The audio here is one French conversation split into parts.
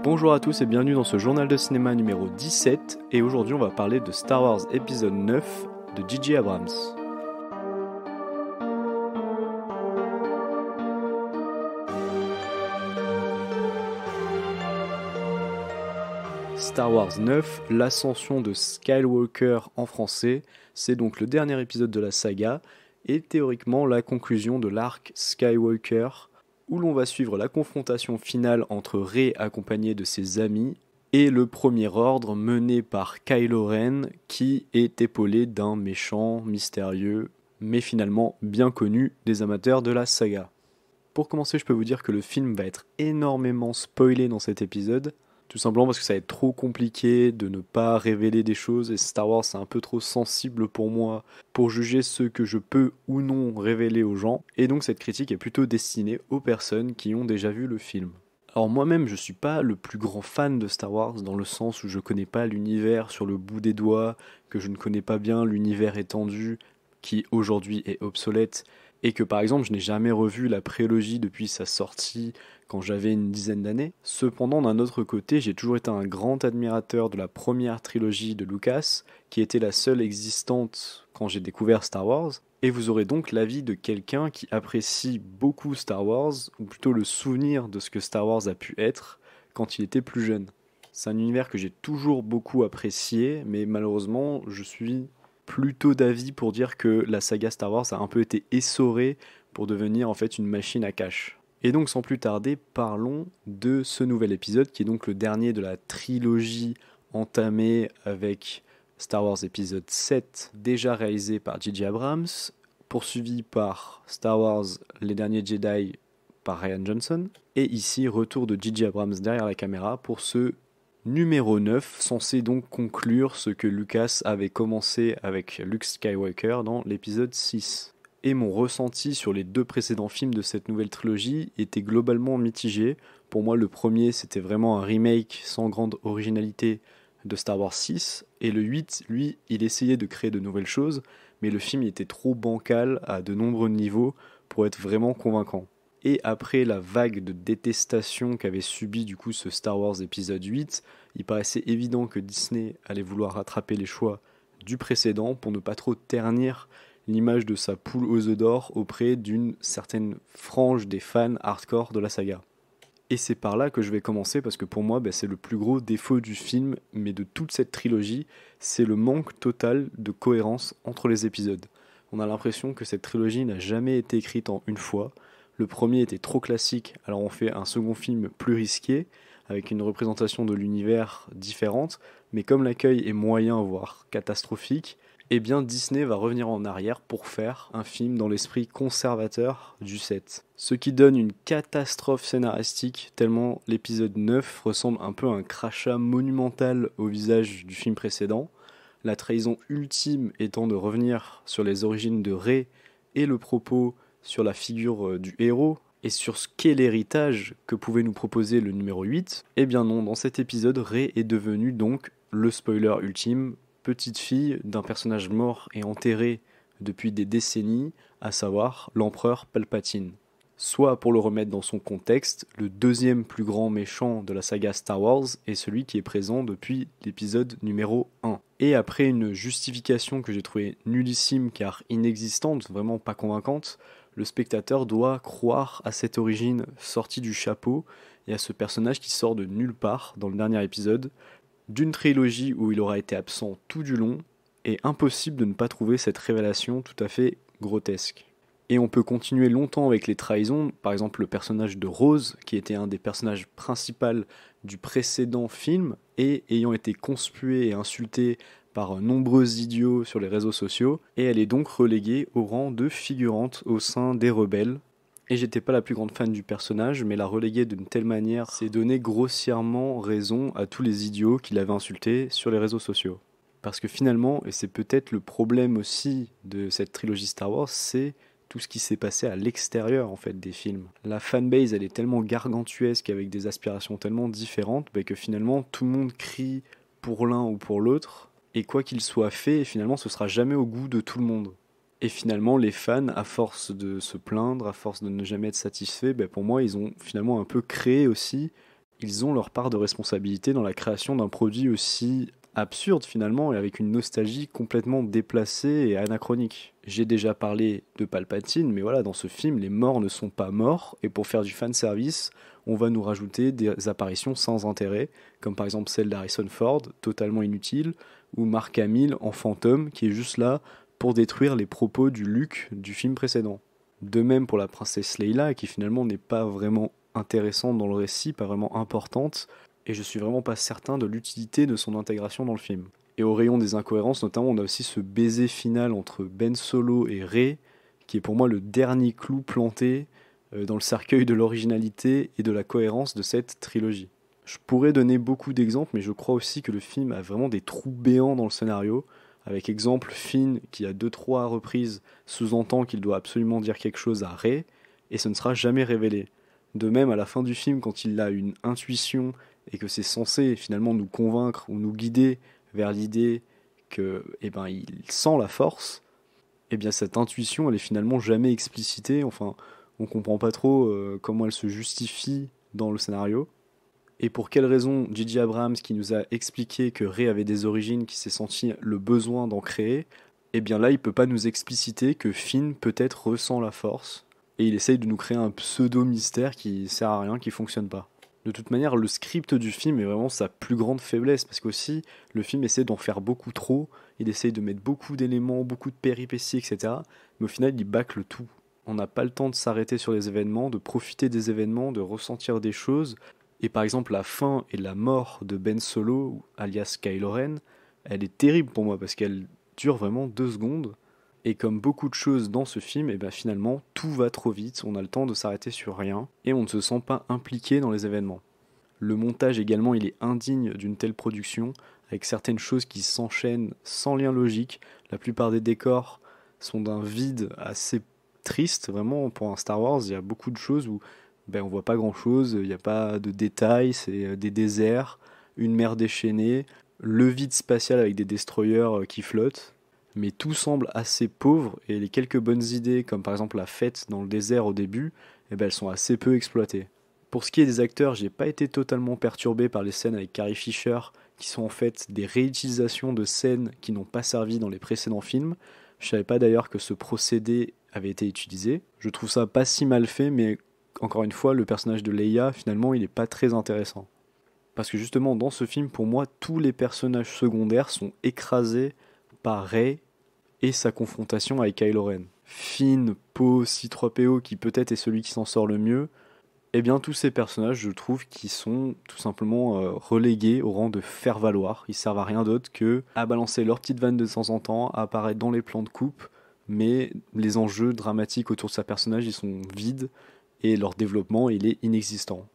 Bonjour à tous et bienvenue dans ce journal de cinéma numéro 17 et aujourd'hui on va parler de Star Wars épisode 9 de J.J. Abrams. Star Wars 9, l'ascension de Skywalker en français, c'est donc le dernier épisode de la saga et théoriquement la conclusion de l'arc Skywalker où l'on va suivre la confrontation finale entre Rey accompagné de ses amis et le Premier Ordre mené par Kylo Ren qui est épaulé d'un méchant mystérieux mais finalement bien connu des amateurs de la saga. Pour commencer, je peux vous dire que le film va être énormément spoilé dans cet épisode, tout simplement parce que ça va être trop compliqué de ne pas révéler des choses et Star Wars c'est un peu trop sensible pour moi pour juger ce que je peux ou non révéler aux gens. Et donc cette critique est plutôt destinée aux personnes qui ont déjà vu le film. Alors moi-même je suis pas le plus grand fan de Star Wars dans le sens où je connais pas l'univers sur le bout des doigts, que je ne connais pas bien l'univers étendu qui aujourd'hui est obsolète et que par exemple je n'ai jamais revu la prélogie depuis sa sortie quand j'avais une dizaine d'années. Cependant, d'un autre côté, j'ai toujours été un grand admirateur de la première trilogie de Lucas, qui était la seule existante quand j'ai découvert Star Wars, et vous aurez donc l'avis de quelqu'un qui apprécie beaucoup Star Wars, ou plutôt le souvenir de ce que Star Wars a pu être quand il était plus jeune. C'est un univers que j'ai toujours beaucoup apprécié, mais malheureusement, je suis plutôt d'avis pour dire que la saga Star Wars a un peu été essorée pour devenir en fait une machine à cash. Et donc sans plus tarder, parlons de ce nouvel épisode qui est donc le dernier de la trilogie entamée avec Star Wars épisode 7, déjà réalisé par J.J. Abrams, poursuivi par Star Wars Les Derniers Jedi par Rian Johnson, et ici retour de J.J. Abrams derrière la caméra pour ce numéro 9, censé donc conclure ce que Lucas avait commencé avec Luke Skywalker dans l'épisode 6. Et mon ressenti sur les deux précédents films de cette nouvelle trilogie était globalement mitigé. Pour moi, le premier, c'était vraiment un remake sans grande originalité de Star Wars 6. Et le 8, lui, il essayait de créer de nouvelles choses, mais le film était trop bancal à de nombreux niveaux pour être vraiment convaincant. Et après la vague de détestation qu'avait subi du coup ce Star Wars épisode 8, il paraissait évident que Disney allait vouloir rattraper les choix du précédent pour ne pas trop ternir l'image de sa poule aux œufs d'or auprès d'une certaine frange des fans hardcore de la saga. Et c'est par là que je vais commencer parce que pour moi c'est le plus gros défaut du film, mais de toute cette trilogie, c'est le manque total de cohérence entre les épisodes. On a l'impression que cette trilogie n'a jamais été écrite en une fois. Le premier était trop classique, alors on fait un second film plus risqué, avec une représentation de l'univers différente, mais comme l'accueil est moyen voire catastrophique, eh bien Disney va revenir en arrière pour faire un film dans l'esprit conservateur du 7. Ce qui donne une catastrophe scénaristique tellement l'épisode 9 ressemble un peu à un crachat monumental au visage du film précédent, la trahison ultime étant de revenir sur les origines de Rey et le propos sur la figure du héros et sur ce qu'est l'héritage que pouvait nous proposer le numéro 8. Eh bien non, dans cet épisode, Rey est devenu donc le spoiler ultime, petite fille d'un personnage mort et enterré depuis des décennies, à savoir l'empereur Palpatine. Soit pour le remettre dans son contexte, le deuxième plus grand méchant de la saga Star Wars est celui qui est présent depuis l'épisode numéro 1. Et après une justification que j'ai trouvée nullissime car inexistante, vraiment pas convaincante, le spectateur doit croire à cette origine sortie du chapeau et à ce personnage qui sort de nulle part dans le dernier épisode, d'une trilogie où il aura été absent tout du long, et impossible de ne pas trouver cette révélation tout à fait grotesque. Et on peut continuer longtemps avec les trahisons, par exemple le personnage de Rose, qui était un des personnages principaux du précédent film, et ayant été conspuée et insultée par nombreux idiots sur les réseaux sociaux, et elle est donc reléguée au rang de figurante au sein des rebelles. Et j'étais pas la plus grande fan du personnage, mais la reléguer d'une telle manière, c'est donner grossièrement raison à tous les idiots qui l'avaient insulté sur les réseaux sociaux. Parce que finalement, et c'est peut-être le problème aussi de cette trilogie Star Wars, c'est tout ce qui s'est passé à l'extérieur en fait des films. La fanbase elle est tellement gargantuesque avec des aspirations tellement différentes que finalement tout le monde crie pour l'un ou pour l'autre, et quoi qu'il soit fait, finalement ce sera jamais au goût de tout le monde. Et finalement, les fans, à force de se plaindre, à force de ne jamais être satisfaits, pour moi, ils ont finalement un peu créé aussi ils ont leur part de responsabilité dans la création d'un produit aussi absurde finalement et avec une nostalgie complètement déplacée et anachronique. J'ai déjà parlé de Palpatine, mais voilà, dans ce film, les morts ne sont pas morts, et pour faire du fanservice, on va nous rajouter des apparitions sans intérêt, comme par exemple celle d'Harrison Ford, totalement inutile, ou Mark Hamill en fantôme, qui est juste là pour détruire les propos du Luke du film précédent. De même pour la princesse Leila, qui finalement n'est pas vraiment intéressante dans le récit, pas vraiment importante, et je suis vraiment pas certain de l'utilité de son intégration dans le film. Et au rayon des incohérences, notamment, on a aussi ce baiser final entre Ben Solo et Rey, qui est pour moi le dernier clou planté dans le cercueil de l'originalité et de la cohérence de cette trilogie. Je pourrais donner beaucoup d'exemples, mais je crois aussi que le film a vraiment des trous béants dans le scénario, avec exemple Finn qui à 2-3 reprises sous-entend qu'il doit absolument dire quelque chose à Rey, et ce ne sera jamais révélé. De même, à la fin du film, quand il a une intuition et que c'est censé finalement nous convaincre ou nous guider vers l'idée que, il sent la force, eh bien cette intuition, elle est finalement jamais explicitée. Enfin, on comprend pas trop comment elle se justifie dans le scénario. Et pour quelle raison J.J. Abrams, qui nous a expliqué que Rey avait des origines, qui s'est senti le besoin d'en créer, eh bien là, il peut pas nous expliciter que Finn peut-être ressent la force, et il essaye de nous créer un pseudo-mystère qui sert à rien, qui fonctionne pas. De toute manière, le script du film est vraiment sa plus grande faiblesse, parce qu'aussi, le film essaie d'en faire beaucoup trop, il essaye de mettre beaucoup d'éléments, beaucoup de péripéties, etc. Mais au final, il bâcle tout. On n'a pas le temps de s'arrêter sur les événements, de profiter des événements, de ressentir des choses. Et par exemple, la fin et la mort de Ben Solo, alias Kylo Ren, elle est terrible pour moi, parce qu'elle dure vraiment 2 secondes. Et comme beaucoup de choses dans ce film, et ben finalement, tout va trop vite, on a le temps de s'arrêter sur rien, et on ne se sent pas impliqué dans les événements. Le montage également, il est indigne d'une telle production, avec certaines choses qui s'enchaînent sans lien logique. La plupart des décors sont d'un vide assez triste, vraiment, pour un Star Wars. Il y a beaucoup de choses où on voit pas grand-chose, il n'y a pas de détails, c'est des déserts, une mer déchaînée, le vide spatial avec des destroyers qui flottent. Mais tout semble assez pauvre et les quelques bonnes idées, comme par exemple la fête dans le désert au début, elles sont assez peu exploitées. Pour ce qui est des acteurs, j'ai pas été totalement perturbé par les scènes avec Carrie Fisher, qui sont en fait des réutilisations de scènes qui n'ont pas servi dans les précédents films. Je savais pas d'ailleurs que ce procédé avait été utilisé. Je trouve ça pas si mal fait, mais encore une fois, le personnage de Leia, finalement, il est pas très intéressant. Parce que justement, dans ce film, pour moi, tous les personnages secondaires sont écrasés par Rey et sa confrontation avec Kylo Ren. Finn, Poe, C-3PO, qui peut-être est celui qui s'en sort le mieux, eh bien tous ces personnages, je trouve, qui sont tout simplement relégués au rang de faire-valoir. Ils servent à rien d'autre que à balancer leur petite vanne de temps en temps, à apparaître dans les plans de coupe, mais les enjeux dramatiques autour de ces personnages, ils sont vides, et leur développement, il est inexistant.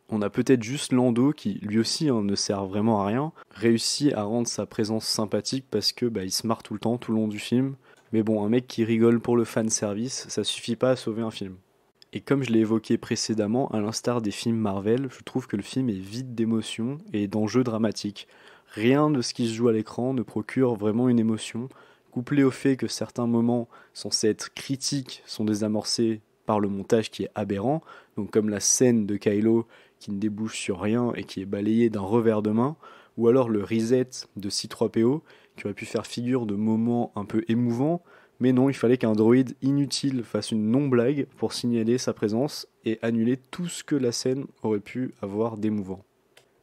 On a peut-être juste Lando qui, lui aussi, ne sert vraiment à rien, réussit à rendre sa présence sympathique parce que il se marre tout le temps, tout le long du film. Mais bon, un mec qui rigole pour le fan service, ça suffit pas à sauver un film. Et comme je l'ai évoqué précédemment, à l'instar des films Marvel, je trouve que le film est vide d'émotions et d'enjeux dramatiques. Rien de ce qui se joue à l'écran ne procure vraiment une émotion, couplé au fait que certains moments censés être critiques sont désamorcés par le montage qui est aberrant, donc comme la scène de Kylo qui ne débouche sur rien et qui est balayé d'un revers de main, ou alors le reset de C3PO qui aurait pu faire figure de moments un peu émouvants, mais non, il fallait qu'un droïde inutile fasse une non-blague pour signaler sa présence et annuler tout ce que la scène aurait pu avoir d'émouvant.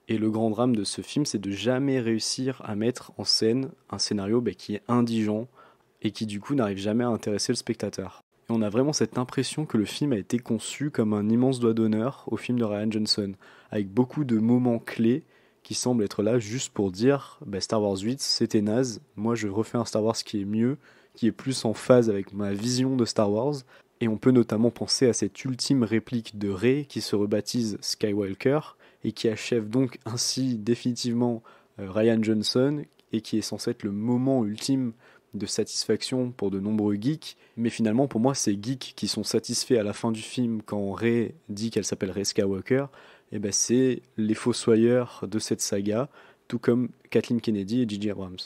Et le grand drame de ce film, c'est de jamais réussir à mettre en scène un scénario qui est indigent et qui du coup n'arrive jamais à intéresser le spectateur. Et on a vraiment cette impression que le film a été conçu comme un immense doigt d'honneur au film de Rian Johnson, avec beaucoup de moments clés qui semblent être là juste pour dire Star Wars 8 c'était naze, moi je refais un Star Wars qui est mieux, qui est plus en phase avec ma vision de Star Wars. Et on peut notamment penser à cette ultime réplique de Rey qui se rebaptise Skywalker et qui achève donc ainsi définitivement Rian Johnson et qui est censé être le moment ultime de satisfaction pour de nombreux geeks, mais finalement pour moi ces geeks qui sont satisfaits à la fin du film quand Rey dit qu'elle s'appelle Rey Skywalker, c'est les fossoyeurs de cette saga, tout comme Kathleen Kennedy et J.J. Abrams.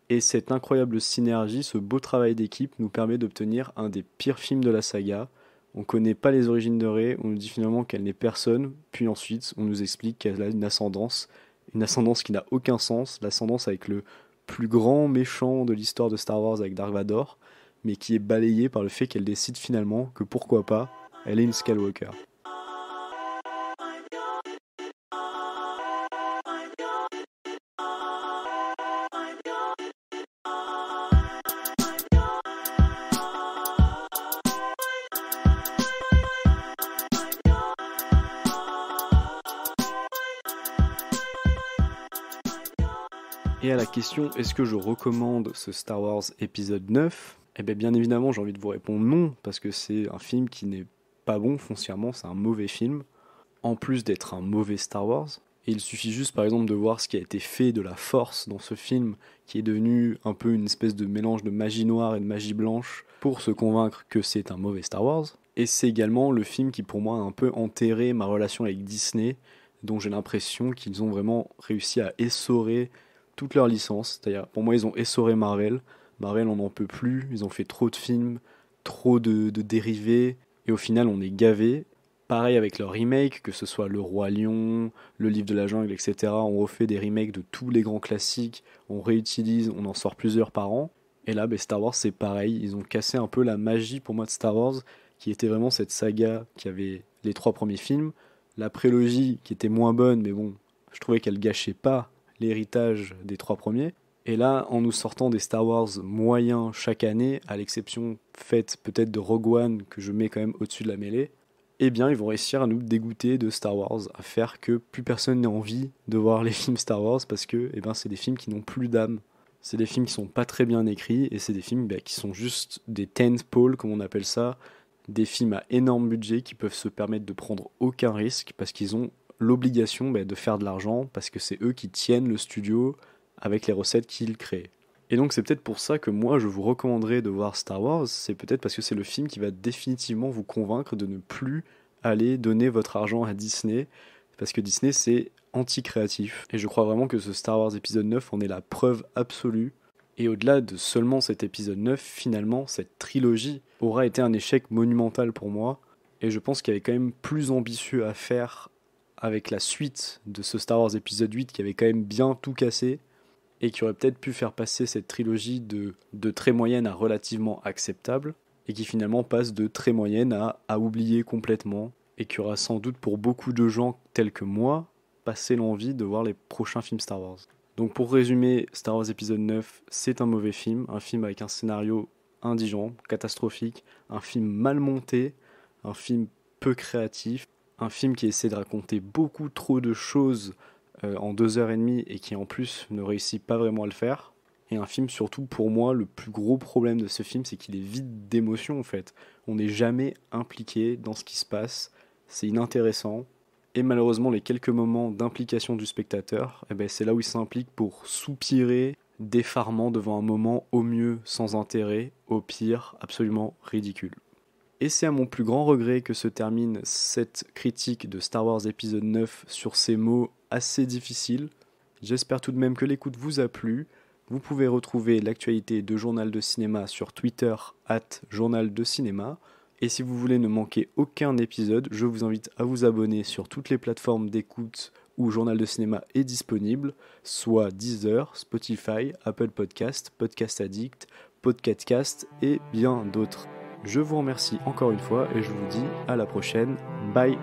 Et cette incroyable synergie, ce beau travail d'équipe nous permet d'obtenir un des pires films de la saga, On connaît pas les origines de Rey, on nous dit finalement qu'elle n'est personne, puis ensuite on nous explique qu'elle a une ascendance qui n'a aucun sens, l'ascendance avec le plus grand méchant de l'histoire de Star Wars avec Dark Vador, mais qui est balayée par le fait qu'elle décide finalement que pourquoi pas, elle est une Skywalker. Et à la question, est-ce que je recommande ce Star Wars épisode 9 ? Eh bien évidemment, j'ai envie de vous répondre non, parce que c'est un film qui n'est pas bon foncièrement, c'est un mauvais film, en plus d'être un mauvais Star Wars. Et il suffit juste par exemple de voir ce qui a été fait de la Force dans ce film, qui est devenu un peu une espèce de mélange de magie noire et de magie blanche, pour se convaincre que c'est un mauvais Star Wars. Et c'est également le film qui pour moi a un peu enterré ma relation avec Disney, dont j'ai l'impression qu'ils ont vraiment réussi à essorer toutes leurs licences. C'est-à-dire, pour moi, ils ont essoré Marvel. Marvel, on n'en peut plus. Ils ont fait trop de films, trop de dérivés. Et au final, on est gavé. Pareil avec leurs remakes, que ce soit Le Roi Lion, Le Livre de la Jungle, etc. On refait des remakes de tous les grands classiques. On réutilise, on en sort plusieurs par an. Et là, Star Wars, c'est pareil. Ils ont cassé un peu la magie, pour moi, de Star Wars, qui était vraiment cette saga qui avait les 3 premiers films. La prélogie, qui était moins bonne, mais bon, je trouvais qu'elle gâchait pas l'héritage des 3 premiers. Et là, en nous sortant des Star Wars moyens chaque année, à l'exception faite peut-être de Rogue One, que je mets quand même au-dessus de la mêlée, eh bien, ils vont réussir à nous dégoûter de Star Wars, à faire que plus personne n'ait envie de voir les films Star Wars, parce que c'est des films qui n'ont plus d'âme. C'est des films qui sont pas très bien écrits, et c'est des films qui sont juste des tentpoles, comme on appelle ça, des films à énorme budget qui peuvent se permettre de prendre aucun risque, parce qu'ils ont l'obligation de faire de l'argent, parce que c'est eux qui tiennent le studio avec les recettes qu'ils créent. Et donc c'est peut-être pour ça que moi je vous recommanderais de voir Star Wars, c'est peut-être parce que c'est le film qui va définitivement vous convaincre de ne plus aller donner votre argent à Disney, parce que Disney c'est anti-créatif. Et je crois vraiment que ce Star Wars épisode 9 en est la preuve absolue. Et au-delà de seulement cet épisode 9, finalement cette trilogie aura été un échec monumental pour moi, et je pense qu'il y avait quand même plus ambitieux à faire avec la suite de ce Star Wars épisode 8 qui avait quand même bien tout cassé et qui aurait peut-être pu faire passer cette trilogie de très moyenne à relativement acceptable et qui finalement passe de très moyenne à oublier complètement et qui aura sans doute pour beaucoup de gens tels que moi passé l'envie de voir les prochains films Star Wars. Donc pour résumer, Star Wars épisode 9, c'est un mauvais film, un film avec un scénario indigent, catastrophique, un film mal monté, un film peu créatif, un film qui essaie de raconter beaucoup trop de choses en 2h30 et qui en plus ne réussit pas vraiment à le faire. Et un film surtout, pour moi, le plus gros problème de ce film, c'est qu'il est vide d'émotion en fait. On n'est jamais impliqué dans ce qui se passe, c'est inintéressant. Et malheureusement, les quelques moments d'implication du spectateur, c'est là où il s'implique pour soupirer d'effarement devant un moment au mieux sans intérêt, au pire absolument ridicule. Et c'est à mon plus grand regret que se termine cette critique de Star Wars épisode 9 sur ces mots assez difficiles. J'espère tout de même que l'écoute vous a plu. Vous pouvez retrouver l'actualité de Journal de Cinéma sur Twitter @journaldecinema. Et si vous voulez ne manquer aucun épisode, je vous invite à vous abonner sur toutes les plateformes d'écoute où Journal de Cinéma est disponible, soit Deezer, Spotify, Apple Podcast, Podcast Addict, Podcastcast et bien d'autres. Je vous remercie encore une fois et je vous dis à la prochaine. Bye!